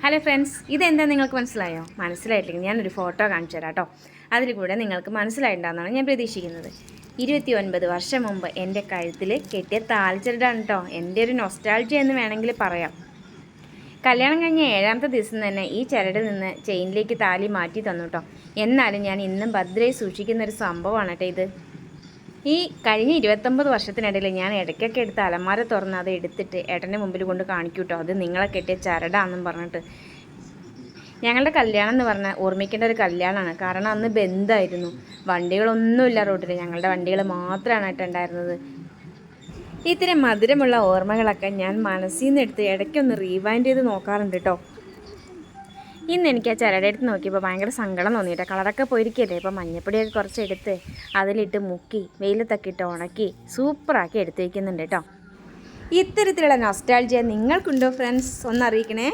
Hello friends, ഇതെന്താ നിങ്ങൾക്ക് മനസ്സിലായോ? മനസ്സിലായിട്ടില്ലെങ്കിൽ ഞാനൊരു ഫോട്ടോ കാണിച്ചു തരാം കേട്ടോ. അതിൽ കൂടെ നിങ്ങൾക്ക് മനസ്സിലായിട്ടുണ്ടാകുന്നതാണ് ഞാൻ പ്രതീക്ഷിക്കുന്നത്. 29 വർഷം മുമ്പ് എൻ്റെ കഴുത്തിൽ കെട്ടിയ താലിച്ചരടാണ് കേട്ടോ. എൻ്റെ ഒരു നൊസ്റ്റാൾജിയ എന്ന് വേണമെങ്കിൽ പറയാം. കല്യാണം കഴിഞ്ഞ 7ാമത്തെ ദിവസം തന്നെ ഈ ചരടിൽ നിന്ന് ചെയിനിലേക്ക് താലി മാറ്റി തന്നു കേട്ടോ. എന്നാലും ഞാൻ ഇന്നും ഭദ്രമായി സൂക്ഷിക്കുന്ന ഒരു സംഭവമാണ് കേട്ടോ ഇത്. ഈ കഴിഞ്ഞ 29 വർഷത്തിനിടയിൽ ഞാൻ ഇടയ്ക്കൊക്കെ എടുത്ത് അലമാര തുറന്ന് അത് എടുത്തിട്ട് ഏട്ടൻ്റെ മുമ്പിൽ കൊണ്ട് കാണിക്കും കേട്ടോ. അത് നിങ്ങളെ കെട്ടിയ ചരടാണെന്നും പറഞ്ഞിട്ട്. ഞങ്ങളുടെ കല്യാണം എന്ന് പറഞ്ഞാൽ ഓർമ്മിക്കേണ്ട ഒരു കല്യാണമാണ്. കാരണം അന്ന് ബന്ധായിരുന്നു, വണ്ടികളൊന്നുമില്ല റോഡിൽ, ഞങ്ങളുടെ വണ്ടികൾ മാത്രമാണ് കേട്ടോ ഉണ്ടായിരുന്നത്. ഇത്തരം മധുരമുള്ള ഓർമ്മകളൊക്കെ ഞാൻ മനസ്സിൽ നിന്ന് എടുത്ത് ഇടയ്ക്കൊന്ന് റീവൈൻഡ് ചെയ്ത് നോക്കാറുണ്ട് കേട്ടോ. ഇന്ന് എനിക്ക് ആ ചരടെടുത്ത് നോക്കിയപ്പോൾ ഭയങ്കര സങ്കടം തോന്നിയിട്ട്. കളറൊക്കെ പോയിരിക്കല്ലേ. ഇപ്പോൾ മഞ്ഞപ്പൊടിയൊക്കെ കുറച്ചെടുത്ത് അതിലിട്ട് മുക്കി വെയിലത്തൊക്കെ ഇട്ട് ഉണക്കി സൂപ്പറാക്കി എടുത്ത് വയ്ക്കുന്നുണ്ട് കേട്ടോ. ഇത്തരത്തിലുള്ള നൊസ്റ്റാൾജിയ നിങ്ങൾക്കുണ്ടോ ഫ്രണ്ട്സ്? ഒന്ന് അറിയിക്കണേ.